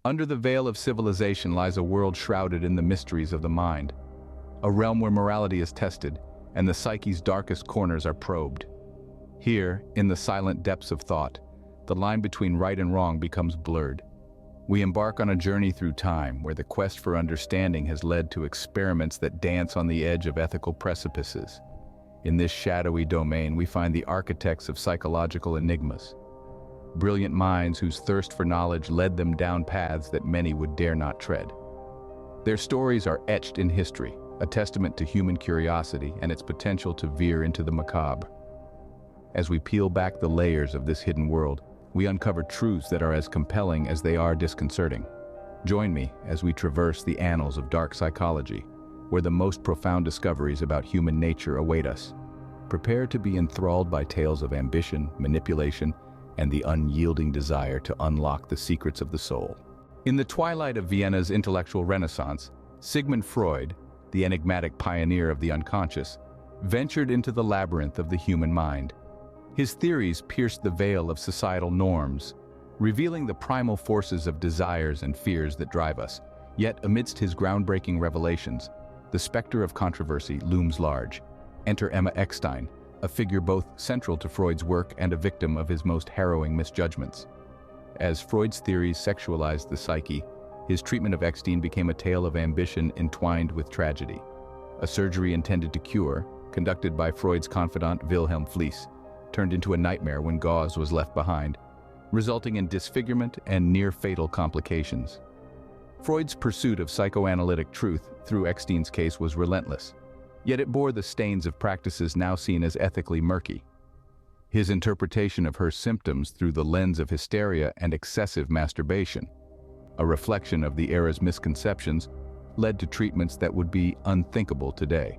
Under the veil of civilization lies a world shrouded in the mysteries of the mind, a realm where morality is tested and the psyche's darkest corners are probed. Here, in the silent depths of thought, the line between right and wrong becomes blurred. We embark on a journey through time where the quest for understanding has led to experiments that dance on the edge of ethical precipices. In this shadowy domain, we find the architects of psychological enigmas, brilliant minds whose thirst for knowledge led them down paths that many would dare not tread. Their stories are etched in history, a testament to human curiosity and its potential to veer into the macabre. As we peel back the layers of this hidden world, we uncover truths that are as compelling as they are disconcerting. Join me as we traverse the annals of dark psychology, where the most profound discoveries about human nature await us. Prepare to be enthralled by tales of ambition, manipulation, and the unyielding desire to unlock the secrets of the soul. In the twilight of Vienna's intellectual renaissance, Sigmund Freud, the enigmatic pioneer of the unconscious, ventured into the labyrinth of the human mind. His theories pierced the veil of societal norms, revealing the primal forces of desires and fears that drive us. Yet, amidst his groundbreaking revelations, the specter of controversy looms large. Enter Emma Eckstein, a figure both central to Freud's work and a victim of his most harrowing misjudgments. As Freud's theories sexualized the psyche, his treatment of Eckstein became a tale of ambition entwined with tragedy. A surgery intended to cure, conducted by Freud's confidant Wilhelm Fliess, turned into a nightmare when gauze was left behind, resulting in disfigurement and near-fatal complications. Freud's pursuit of psychoanalytic truth through Eckstein's case was relentless, yet it bore the stains of practices now seen as ethically murky. His interpretation of her symptoms through the lens of hysteria and excessive masturbation, a reflection of the era's misconceptions, led to treatments that would be unthinkable today.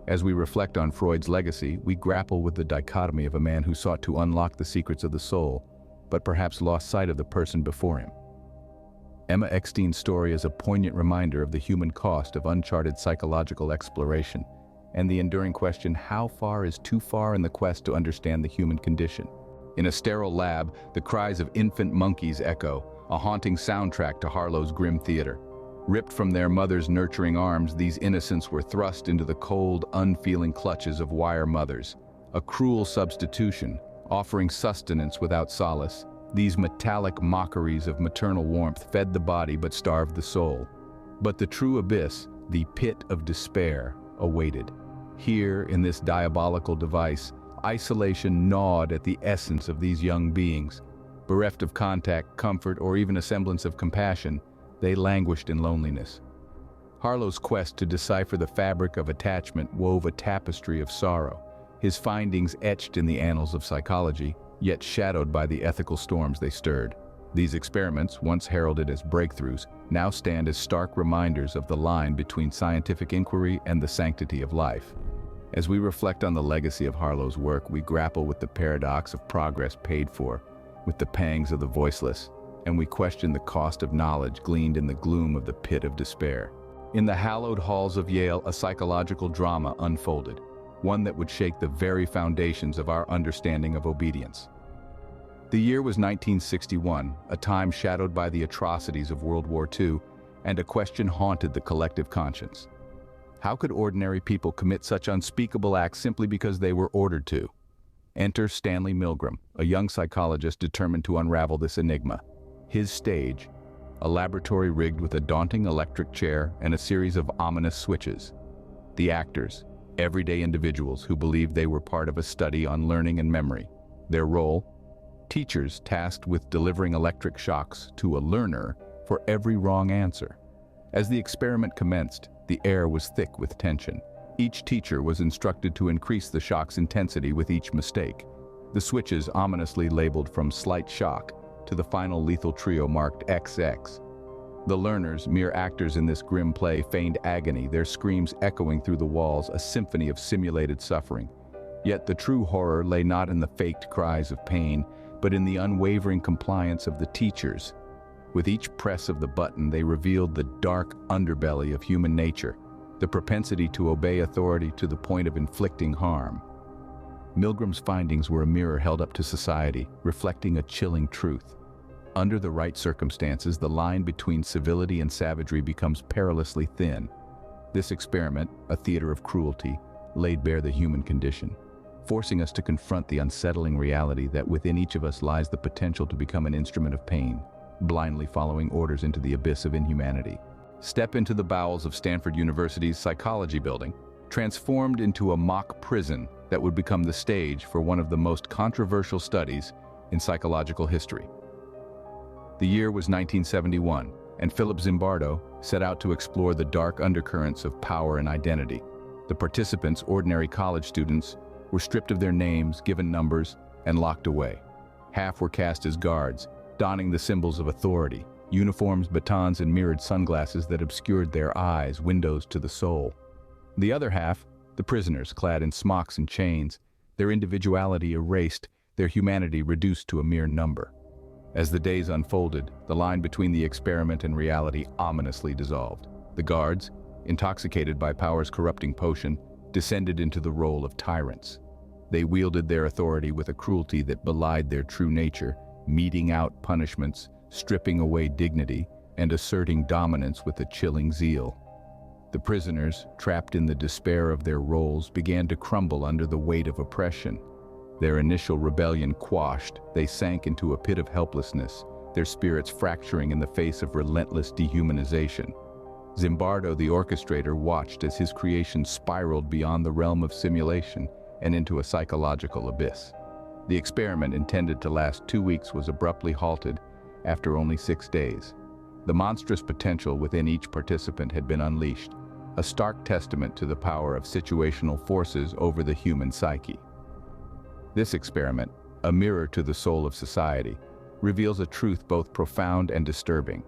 As we reflect on Freud's legacy, we grapple with the dichotomy of a man who sought to unlock the secrets of the soul, but perhaps lost sight of the person before him. Emma Eckstein's story is a poignant reminder of the human cost of uncharted psychological exploration and the enduring question, how far is too far in the quest to understand the human condition? In a sterile lab, the cries of infant monkeys echo, a haunting soundtrack to Harlow's grim theater. Ripped from their mother's nurturing arms, these innocents were thrust into the cold, unfeeling clutches of wire mothers. A cruel substitution, offering sustenance without solace. These metallic mockeries of maternal warmth fed the body but starved the soul. But the true abyss, the pit of despair, awaited. Here, in this diabolical device, isolation gnawed at the essence of these young beings. Bereft of contact, comfort, or even a semblance of compassion, they languished in loneliness. Harlow's quest to decipher the fabric of attachment wove a tapestry of sorrow, his findings etched in the annals of psychology, yet shadowed by the ethical storms they stirred. These experiments, once heralded as breakthroughs, now stand as stark reminders of the line between scientific inquiry and the sanctity of life. As we reflect on the legacy of Harlow's work, we grapple with the paradox of progress paid for, with the pangs of the voiceless, and we question the cost of knowledge gleaned in the gloom of the pit of despair. In the hallowed halls of Yale, a psychological drama unfolded, one that would shake the very foundations of our understanding of obedience. The year was 1961, a time shadowed by the atrocities of World War II, and a question haunted the collective conscience. How could ordinary people commit such unspeakable acts simply because they were ordered to? Enter Stanley Milgram, a young psychologist determined to unravel this enigma. His stage, a laboratory rigged with a daunting electric chair and a series of ominous switches. The actors, everyday individuals who believed they were part of a study on learning and memory. Their role, teachers tasked with delivering electric shocks to a learner for every wrong answer. As the experiment commenced, the air was thick with tension. Each teacher was instructed to increase the shock's intensity with each mistake. The switches ominously labeled from slight shock to the final lethal trio marked XX. The learners, mere actors in this grim play, feigned agony, their screams echoing through the walls, a symphony of simulated suffering. Yet the true horror lay not in the faked cries of pain, but in the unwavering compliance of the teachers. With each press of the button, they revealed the dark underbelly of human nature, the propensity to obey authority to the point of inflicting harm. Milgram's findings were a mirror held up to society, reflecting a chilling truth. Under the right circumstances, the line between civility and savagery becomes perilously thin. This experiment, a theater of cruelty, laid bare the human condition, forcing us to confront the unsettling reality that within each of us lies the potential to become an instrument of pain, blindly following orders into the abyss of inhumanity. Step into the bowels of Stanford University's psychology building, transformed into a mock prison that would become the stage for one of the most controversial studies in psychological history. The year was 1971, and Philip Zimbardo set out to explore the dark undercurrents of power and identity. The participants, ordinary college students, were stripped of their names, given numbers, and locked away. Half were cast as guards, donning the symbols of authority, uniforms, batons, and mirrored sunglasses that obscured their eyes, windows to the soul. The other half, the prisoners, clad in smocks and chains, their individuality erased, their humanity reduced to a mere number. As the days unfolded, the line between the experiment and reality ominously dissolved. The guards, intoxicated by power's corrupting potion, descended into the role of tyrants. They wielded their authority with a cruelty that belied their true nature, meting out punishments, stripping away dignity, and asserting dominance with a chilling zeal. The prisoners, trapped in the despair of their roles, began to crumble under the weight of oppression. Their initial rebellion quashed, they sank into a pit of helplessness, their spirits fracturing in the face of relentless dehumanization. Zimbardo, the orchestrator, watched as his creation spiraled beyond the realm of simulation and into a psychological abyss. The experiment, intended to last 2 weeks, was abruptly halted after only 6 days. The monstrous potential within each participant had been unleashed, a stark testament to the power of situational forces over the human psyche. This experiment, a mirror to the soul of society, reveals a truth both profound and disturbing.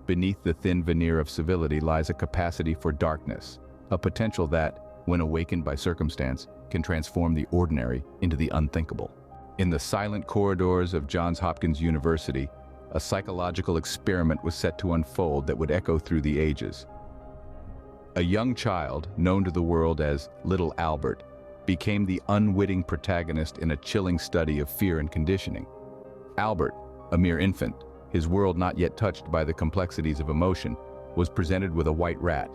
Beneath the thin veneer of civility lies a capacity for darkness, a potential that, when awakened by circumstance, can transform the ordinary into the unthinkable. In the silent corridors of Johns Hopkins University, a psychological experiment was set to unfold that would echo through the ages. A young child, known to the world as Little Albert, became the unwitting protagonist in a chilling study of fear and conditioning. Albert, a mere infant, his world not yet touched by the complexities of emotion, was presented with a white rat,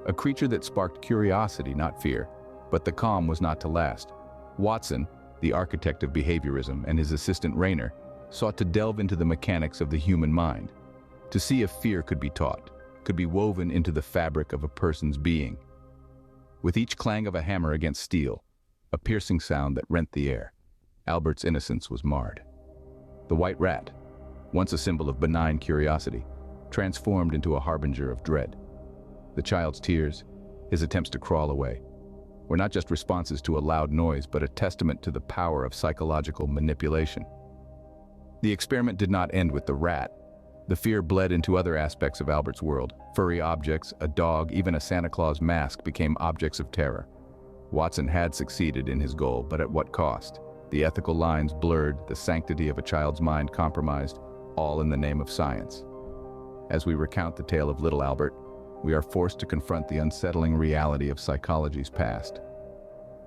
a creature that sparked curiosity, not fear. But the calm was not to last. Watson, the architect of behaviorism, and his assistant Rayner, sought to delve into the mechanics of the human mind, to see if fear could be taught, could be woven into the fabric of a person's being. With each clang of a hammer against steel, a piercing sound that rent the air, Albert's innocence was marred. The white rat, once a symbol of benign curiosity, transformed into a harbinger of dread. The child's tears, his attempts to crawl away, were not just responses to a loud noise, but a testament to the power of psychological manipulation. The experiment did not end with the rat. The fear bled into other aspects of Albert's world. Furry objects, a dog, even a Santa Claus mask became objects of terror. Watson had succeeded in his goal, but at what cost? The ethical lines blurred, the sanctity of a child's mind compromised, all in the name of science. As we recount the tale of Little Albert, we are forced to confront the unsettling reality of psychology's past.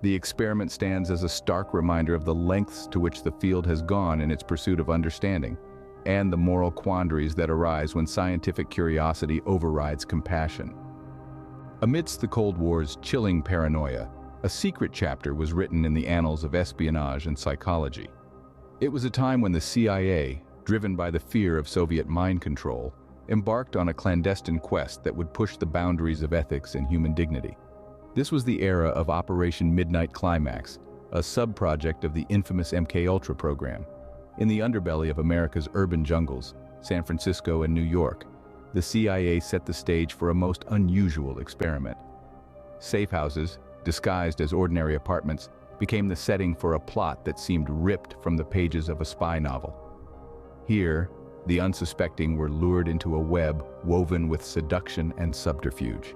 The experiment stands as a stark reminder of the lengths to which the field has gone in its pursuit of understanding, and the moral quandaries that arise when scientific curiosity overrides compassion. Amidst the Cold War's chilling paranoia, a secret chapter was written in the annals of espionage and psychology. It was a time when the CIA, driven by the fear of Soviet mind control, embarked on a clandestine quest that would push the boundaries of ethics and human dignity. This was the era of Operation Midnight Climax, a sub-project of the infamous MKUltra program. In the underbelly of America's urban jungles, San Francisco and New York, the CIA set the stage for a most unusual experiment. Safe houses, disguised as ordinary apartments, became the setting for a plot that seemed ripped from the pages of a spy novel. Here, the unsuspecting were lured into a web woven with seduction and subterfuge.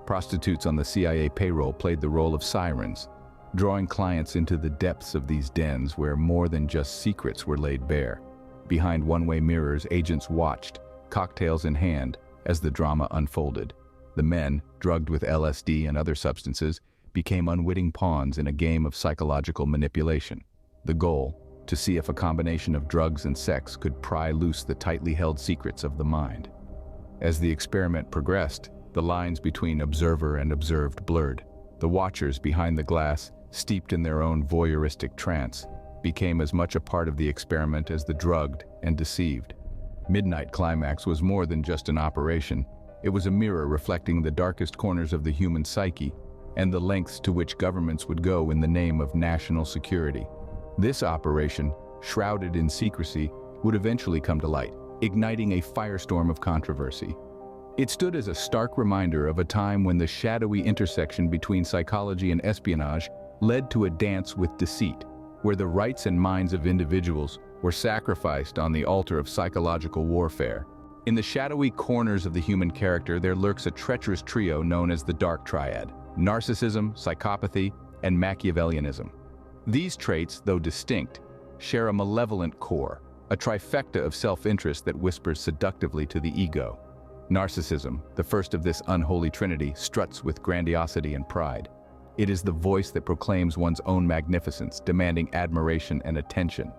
Prostitutes on the CIA payroll played the role of sirens, drawing clients into the depths of these dens where more than just secrets were laid bare. Behind one-way mirrors, agents watched, cocktails in hand, as the drama unfolded. The men, drugged with LSD and other substances, became unwitting pawns in a game of psychological manipulation. The goal, to see if a combination of drugs and sex could pry loose the tightly held secrets of the mind. As the experiment progressed, the lines between observer and observed blurred. The watchers behind the glass, steeped in their own voyeuristic trance, became as much a part of the experiment as the drugged and deceived. Midnight Climax was more than just an operation. It was a mirror reflecting the darkest corners of the human psyche and the lengths to which governments would go in the name of national security. This operation, shrouded in secrecy, would eventually come to light, igniting a firestorm of controversy. It stood as a stark reminder of a time when the shadowy intersection between psychology and espionage led to a dance with deceit, where the rights and minds of individuals were sacrificed on the altar of psychological warfare. In the shadowy corners of the human character, there lurks a treacherous trio known as the Dark Triad: narcissism, psychopathy, and Machiavellianism. These traits, though distinct, share a malevolent core, a trifecta of self-interest that whispers seductively to the ego. Narcissism, the first of this unholy trinity, struts with grandiosity and pride. It is the voice that proclaims one's own magnificence, demanding admiration and attention.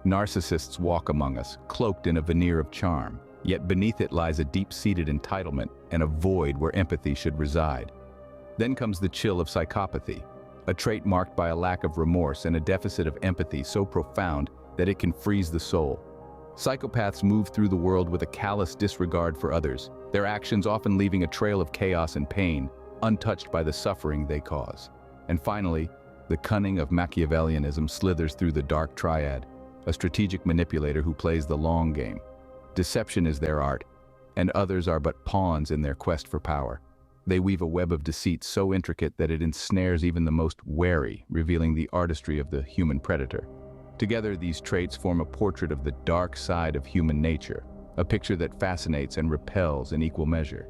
Narcissists walk among us, cloaked in a veneer of charm, yet beneath it lies a deep-seated entitlement and a void where empathy should reside. Then comes the chill of psychopathy, a trait marked by a lack of remorse and a deficit of empathy so profound that it can freeze the soul. Psychopaths move through the world with a callous disregard for others, their actions often leaving a trail of chaos and pain, untouched by the suffering they cause. And finally, the cunning of Machiavellianism slithers through the Dark Triad, a strategic manipulator who plays the long game. Deception is their art, and others are but pawns in their quest for power. They weave a web of deceit so intricate that it ensnares even the most wary, revealing the artistry of the human predator. Together, these traits form a portrait of the dark side of human nature, a picture that fascinates and repels in equal measure.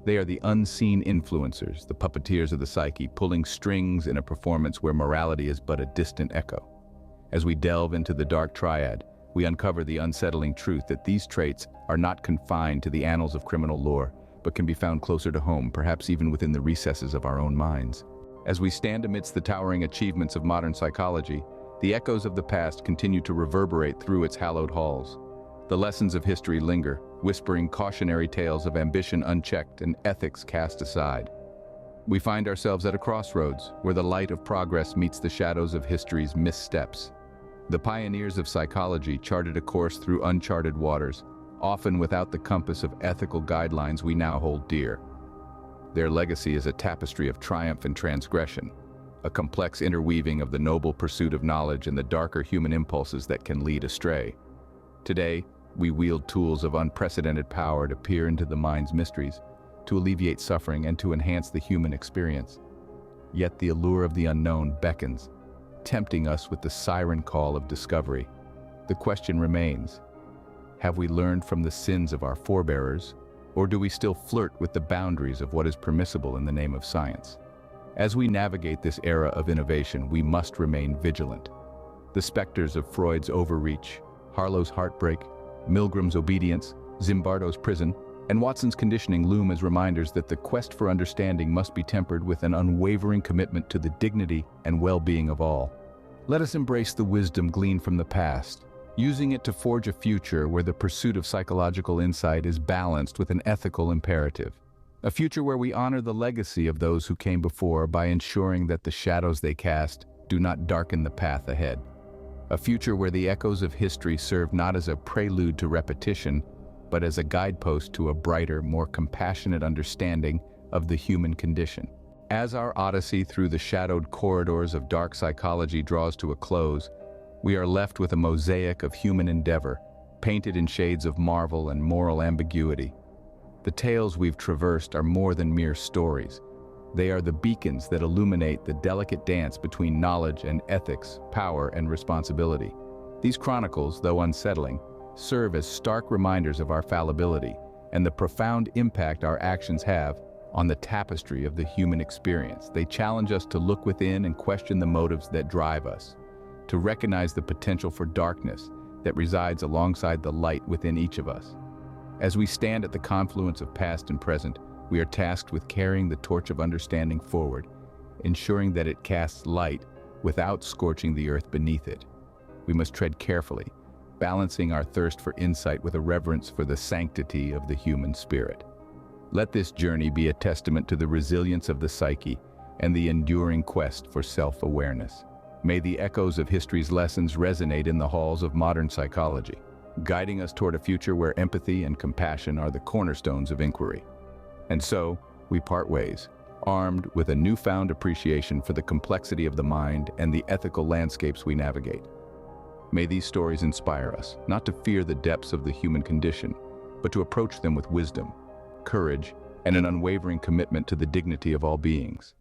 They are the unseen influencers, the puppeteers of the psyche, pulling strings in a performance where morality is but a distant echo. As we delve into the Dark Triad, we uncover the unsettling truth that these traits are not confined to the annals of criminal lore, but can be found closer to home, perhaps even within the recesses of our own minds. As we stand amidst the towering achievements of modern psychology, the echoes of the past continue to reverberate through its hallowed halls. The lessons of history linger, whispering cautionary tales of ambition unchecked and ethics cast aside. We find ourselves at a crossroads, where the light of progress meets the shadows of history's missteps. The pioneers of psychology charted a course through uncharted waters, often without the compass of ethical guidelines we now hold dear. Their legacy is a tapestry of triumph and transgression, a complex interweaving of the noble pursuit of knowledge and the darker human impulses that can lead astray. Today, we wield tools of unprecedented power to peer into the mind's mysteries, to alleviate suffering and to enhance the human experience. Yet the allure of the unknown beckons, tempting us with the siren call of discovery. The question remains: have we learned from the sins of our forebears, or do we still flirt with the boundaries of what is permissible in the name of science? As we navigate this era of innovation, we must remain vigilant. The specters of Freud's overreach, Harlow's heartbreak, Milgram's obedience, Zimbardo's prison, and Watson's conditioning loom as reminders that the quest for understanding must be tempered with an unwavering commitment to the dignity and well-being of all. Let us embrace the wisdom gleaned from the past, using it to forge a future where the pursuit of psychological insight is balanced with an ethical imperative. A future where we honor the legacy of those who came before by ensuring that the shadows they cast do not darken the path ahead. A future where the echoes of history serve not as a prelude to repetition, but as a guidepost to a brighter, more compassionate understanding of the human condition. As our odyssey through the shadowed corridors of dark psychology draws to a close, we are left with a mosaic of human endeavor, painted in shades of marvel and moral ambiguity. The tales we've traversed are more than mere stories. They are the beacons that illuminate the delicate dance between knowledge and ethics, power and responsibility. These chronicles, though unsettling, serve as stark reminders of our fallibility and the profound impact our actions have on the tapestry of the human experience. They challenge us to look within and question the motives that drive us, to recognize the potential for darkness that resides alongside the light within each of us. As we stand at the confluence of past and present, we are tasked with carrying the torch of understanding forward, ensuring that it casts light without scorching the earth beneath it. we must tread carefully, balancing our thirst for insight with a reverence for the sanctity of the human spirit. Let this journey be a testament to the resilience of the psyche and the enduring quest for self-awareness. May the echoes of history's lessons resonate in the halls of modern psychology, guiding us toward a future where empathy and compassion are the cornerstones of inquiry. And so, we part ways, armed with a newfound appreciation for the complexity of the mind and the ethical landscapes we navigate. May these stories inspire us, not to fear the depths of the human condition, but to approach them with wisdom, courage, and an unwavering commitment to the dignity of all beings.